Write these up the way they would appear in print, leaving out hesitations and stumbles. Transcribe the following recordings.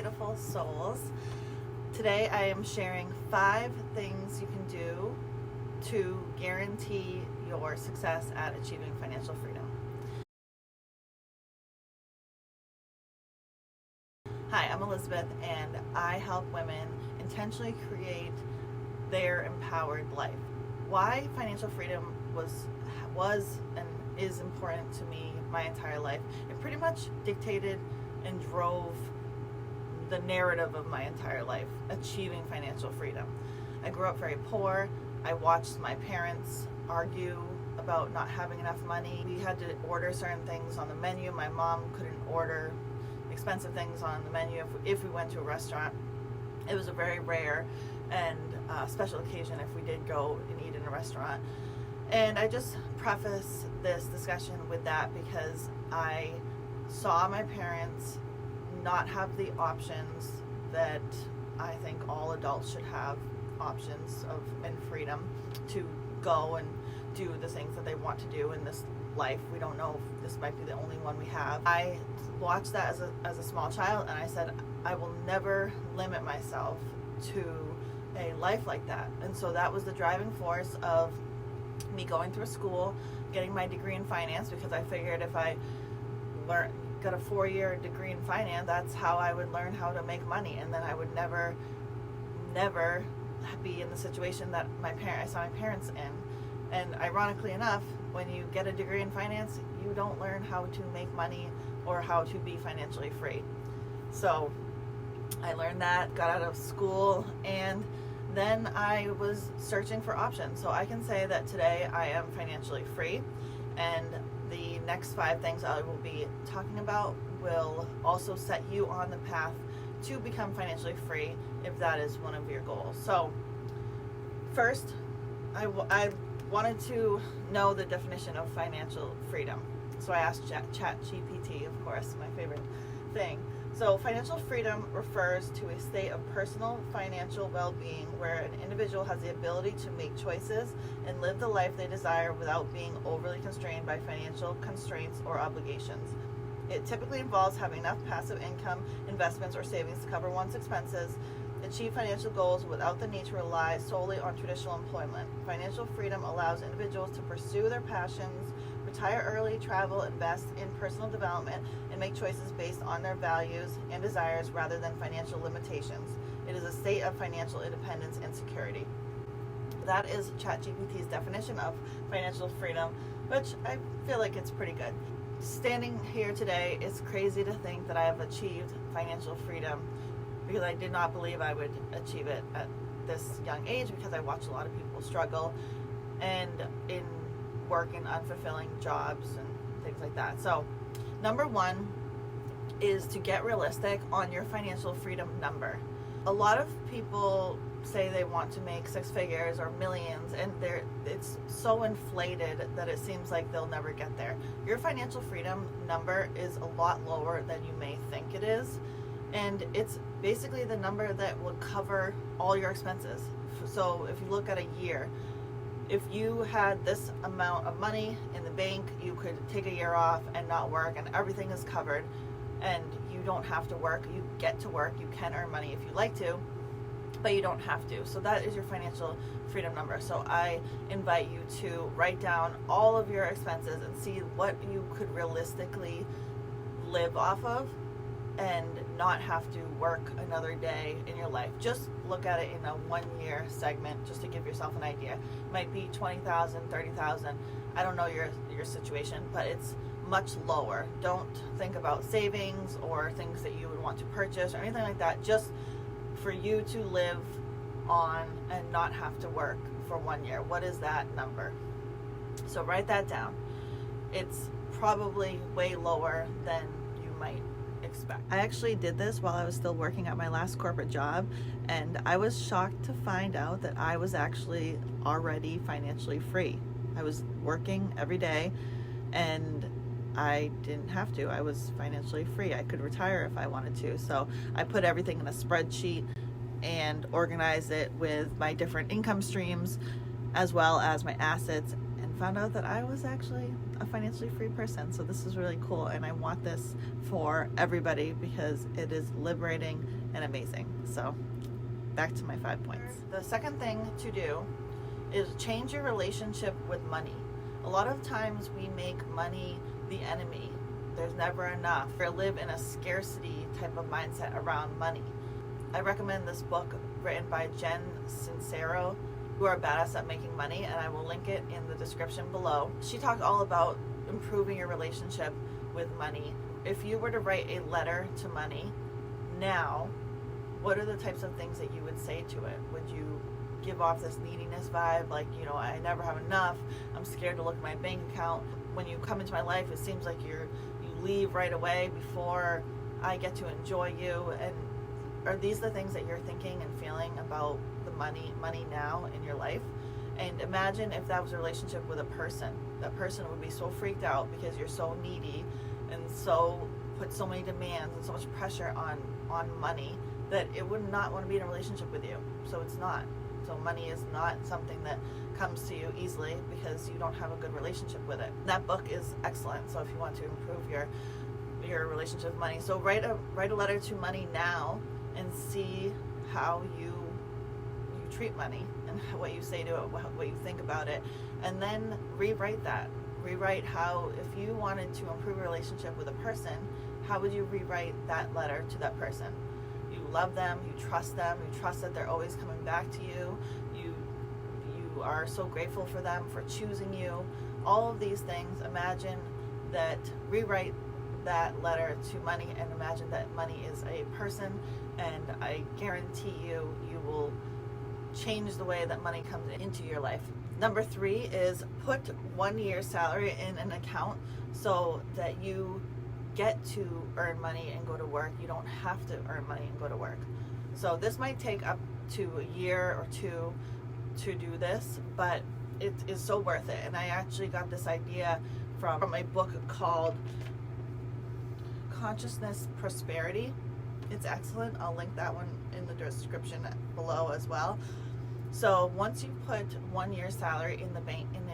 beautiful souls. Today I am sharing 5 things you can do to guarantee your success at achieving financial freedom. Hi, I'm Elizabeth, and I help women intentionally create their empowered life. Why financial freedom was and is important to me my entire life. It pretty much dictated and drove the narrative of my entire life, achieving financial freedom. I grew up very poor. I watched my parents argue about not having enough money. We had to order certain things on the menu. My mom couldn't order expensive things on the menu if we went to a restaurant. It was a very rare and special occasion if we did go and eat in a restaurant. And I just preface this discussion with that because I saw my parents not have the options that I think all adults should have, options of and freedom to go and do the things that they want to do in this life. We don't know if this might be the only one we have. I watched that as a small child, and I said, I will never limit myself to a life like that. And so that was the driving force of me going through school, getting my degree in finance, because I figured if I got a 4-year degree in finance, that's how I would learn how to make money, and then I would never be in the situation that I saw my parents in. And ironically enough, when you get a degree in finance, you don't learn how to make money or how to be financially free. So I learned that, got out of school, and then I was searching for options. So I can say that today I am financially free, and the next 5 things I will be talking about will also set you on the path to become financially free if that is one of your goals. So first, I wanted to know the definition of financial freedom. So I asked ChatGPT, of course, my favorite thing. So financial freedom refers to a state of personal financial well-being where an individual has the ability to make choices and live the life they desire without being overly constrained by financial constraints or obligations. It typically involves having enough passive income, investments, or savings to cover one's expenses, achieve financial goals without the need to rely solely on traditional employment. Financial freedom allows individuals to pursue their passions, retire early, travel, invest in personal development, and make choices based on their values and desires rather than financial limitations. It is a state of financial independence and security. That is ChatGPT's definition of financial freedom, which I feel like it's pretty good. Standing here today, it's crazy to think that I have achieved financial freedom, because I did not believe I would achieve it at this young age, because I watched a lot of people struggle and in work in unfulfilling jobs and things like that. So number 1 is to get realistic on your financial freedom number. A lot of people say they want to make 6 figures or millions, and it's so inflated that it seems like they'll never get there. Your financial freedom number is a lot lower than you may think it is, and it's basically the number that will cover all your expenses. So if you look at a year, if you had this amount of money in the bank, you could take a year off and not work, and everything is covered, and you don't have to work. You get to work, you can earn money if you like to, but you don't have to. So that is your financial freedom number. So I invite you to write down all of your expenses and see what you could realistically live off of and not have to work another day in your life. Just look at it in a 1-year segment, just to give yourself an idea. It might be $20,000, $30,000. I don't know your situation, but it's much lower. Don't think about savings or things that you would want to purchase or anything like that. Just for you to live on and not have to work for 1 year. What is that number? So write that down. It's probably way lower than you might expect. I actually did this while I was still working at my last corporate job, and I was shocked to find out that I was actually already financially free. I was working every day and I didn't have to. I was financially free. I could retire if I wanted to. So I put everything in a spreadsheet and organized it with my different income streams as well as my assets and found out that I was actually a financially free person. So this is really cool, and I want this for everybody because it is liberating and amazing. So back to my 5 points. The second thing to do is change your relationship with money. A lot of times we make money the enemy. There's never enough. We live in a scarcity type of mindset around money. I recommend this book written by Jen Sincero, who are badass at making money, and I will link it in the description below. She talked all about improving your relationship with money. If you were to write a letter to money now, what are the types of things that you would say to it? Would you give off this neediness vibe, like, I never have enough, I'm scared to look at my bank account? When you come into my life, it seems like you leave right away before I get to enjoy you. And are these the things that you're thinking and feeling about the money now in your life? And imagine if that was a relationship with a person. That person would be so freaked out because you're so needy and so put so many demands and so much pressure on money that it would not want to be in a relationship with you. So it's not. So money is not something that comes to you easily because you don't have a good relationship with it. That book is excellent. So if you want to improve your relationship with money, so write a letter to money now and see how you treat money and what you say to it, what you think about it, and then rewrite that. Rewrite how, if you wanted to improve your relationship with a person, how would you rewrite that letter to that person? You love them, you trust that they're always coming back to you, you are so grateful for them for choosing you. All of these things, imagine that, rewrite that letter to money and imagine that money is a person, and I guarantee you will change the way that money comes into your life. Number 3 is put 1 year's salary in an account so that you get to earn money and go to work. You don't have to earn money and go to work. So this might take up to a year or two to do this, but it is so worth it. And I actually got this idea from a book called Consciousness Prosperity. It's excellent. I'll link that one in the description below as well. So once you put 1 year's salary in a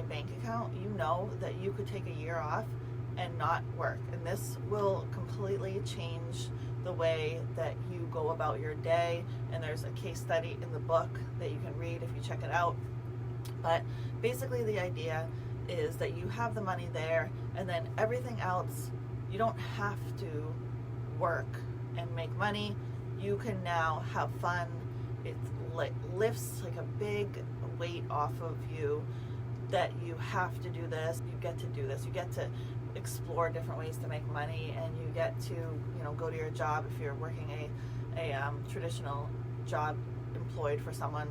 bank account, you know that you could take a year off and not work. And this will completely change the way that you go about your day. And there's a case study in the book that you can read if you check it out. But basically the idea is that you have the money there, and then everything else, you don't have to work and make money. You can now have fun. It lifts like a big weight off of you that you have to do this. You get to do this. You get to explore different ways to make money, and you get to go to your job if you're working a traditional job employed for someone,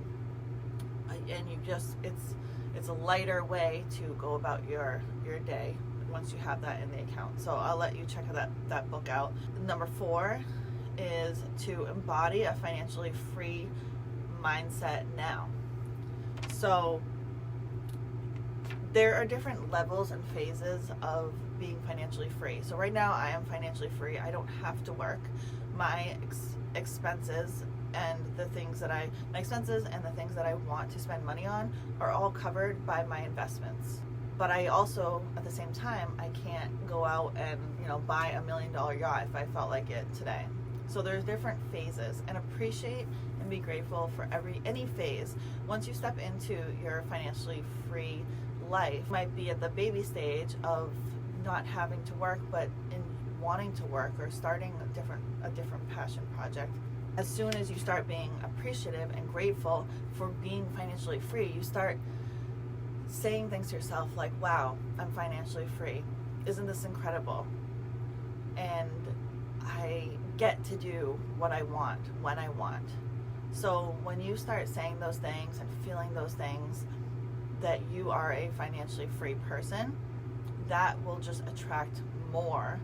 and you just it's a lighter way to go about your day once you have that in the account. So I'll let you check that book out. Number 4 is to embody a financially free mindset now. So there are different levels and phases of being financially free. So right now I am financially free. I don't have to work. My expenses and the things that I want to spend money on are all covered by my investments. But I also, at the same time, I can't go out and buy $1 million yacht if I felt like it today. So there's different phases, and appreciate and be grateful for any phase. Once you step into your financially free life, might be at the baby stage of not having to work, but in wanting to work or starting a different passion project. As soon as you start being appreciative and grateful for being financially free, you start saying things to yourself like, wow, I'm financially free. Isn't this incredible? And I get to do what I want when I want. So when you start saying those things and feeling those things, that you are a financially free person, that will just attract more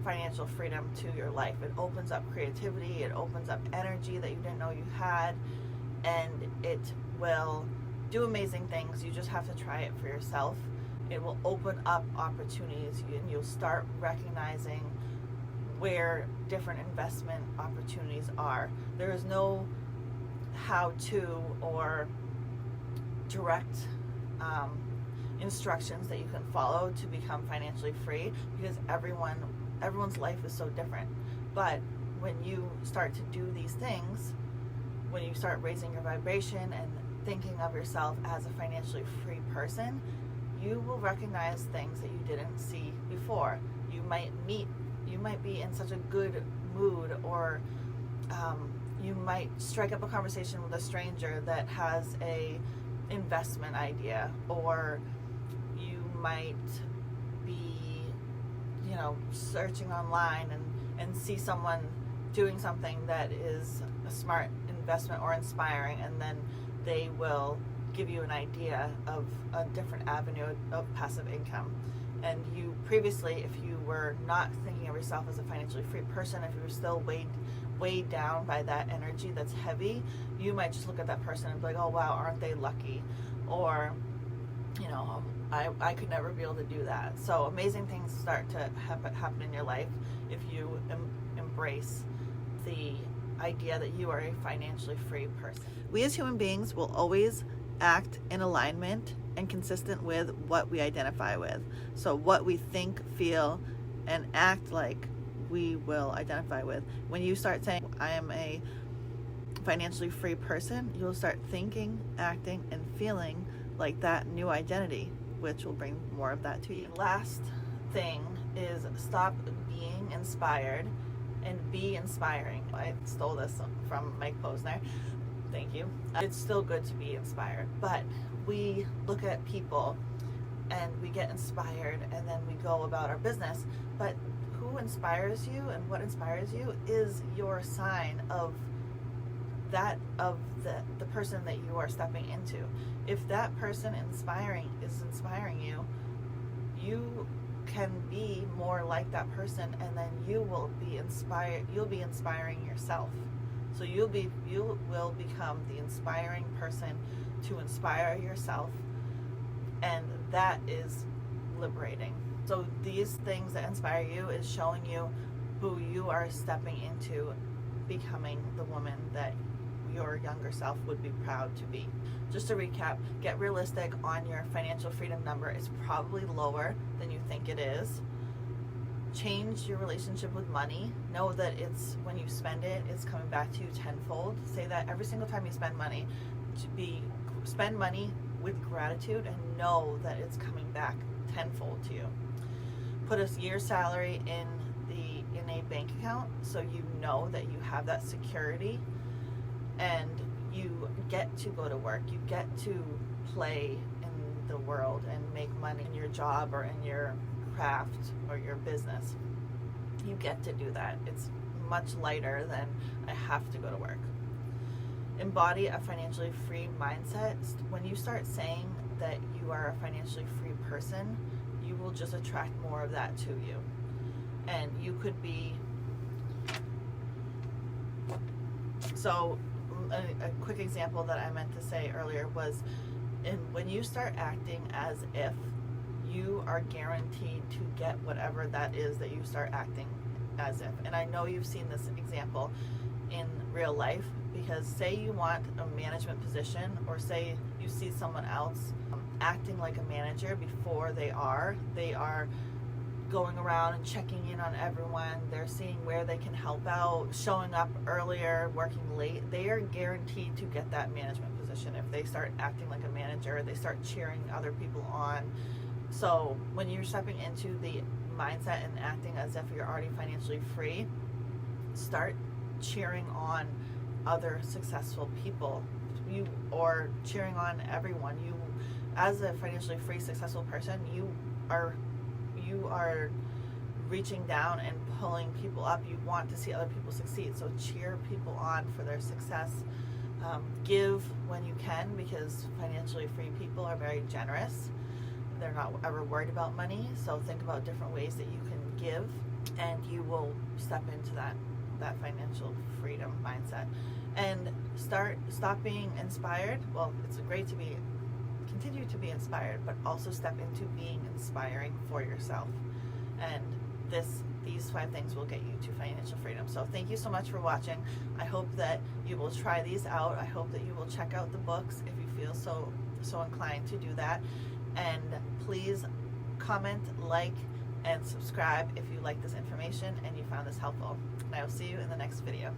financial freedom to your life. It opens up creativity, it opens up energy that you didn't know you had, and it will do amazing things. You just have to try it for yourself. It will open up opportunities, and you'll start recognizing where different investment opportunities are. There is no how-to or direct instructions that you can follow to become financially free, because everyone's life is so different. But when you start to do these things, when you start raising your vibration and thinking of yourself as a financially free person, you will recognize things that you didn't see before. You might be in such a good mood, or you might strike up a conversation with a stranger that has a investment idea, or you might be, searching online and see someone doing something that is a smart investment or inspiring, and then they will give you an idea of a different avenue of passive income. And you previously, if you were not thinking of yourself as a financially free person, if you were still weighed down by that energy that's heavy, you might just look at that person and be like, oh wow, aren't they lucky? Or, I could never be able to do that. So amazing things start to happen in your life if you embrace the idea that you are a financially free person. We as human beings will always act in alignment and consistent with what we identify with. So what we think, feel, and act like, we will identify with. When you start saying, I am a financially free person, you'll start thinking, acting, and feeling like that new identity, which will bring more of that to you. The last thing is stop being inspired and be inspiring. I stole this from Mike Posner. Thank you. It's still good to be inspired, but we look at people and we get inspired and then we go about our business. But who inspires you and what inspires you is your sign of the person that you are stepping into. If that person is inspiring you, you can be more like that person, and then you will be inspired. You'll be inspiring yourself. So you will become the inspiring person to inspire yourself, and that is liberating. So these things that inspire you is showing you who you are stepping into, becoming the woman that your younger self would be proud to be. Just to recap, get realistic on your financial freedom number. It's probably lower than you think it is. Change your relationship with money. Know that it's when you spend it, it's coming back to you tenfold. Say that every single time you spend money, spend money with gratitude and know that it's coming back tenfold to you. Put a year's salary in a bank account so you know that you have that security, and you get to go to work. You get to play in the world and make money in your job or in your craft or your business. You get to do that. It's much lighter than I have to go to work. Embody a financially free mindset. When you start saying that you are a financially free person, you will just attract more of that to you. And you could be, so a quick example that I meant to say earlier was, when you start acting as if, you are guaranteed to get whatever that is that you start acting as if. And I know you've seen this example in real life, because say you want a management position, or say you see someone else acting like a manager before they are going around and checking in on everyone. They're seeing where they can help out, showing up earlier, working late. They are guaranteed to get that management position. If they start acting like a manager, they start cheering other people on. So when you're stepping into the mindset and acting as if you're already financially free, start cheering on other successful people, or cheering on everyone. You, as a financially free, successful person, you are reaching down and pulling people up. You want to see other people succeed, so cheer people on for their success. Give when you can, because financially free people are very generous. They're not ever worried about money, so think about different ways that you can give, and you will step into that financial freedom mindset. And stop being inspired. Well, it's great to continue to be inspired, but also step into being inspiring for yourself. And these 5 things will get you to financial freedom. So thank you so much for watching. I hope that you will try these out. I hope that you will check out the books if you feel so inclined to do that. And please comment, like, and subscribe if you like this information and you found this helpful. And I will see you in the next video.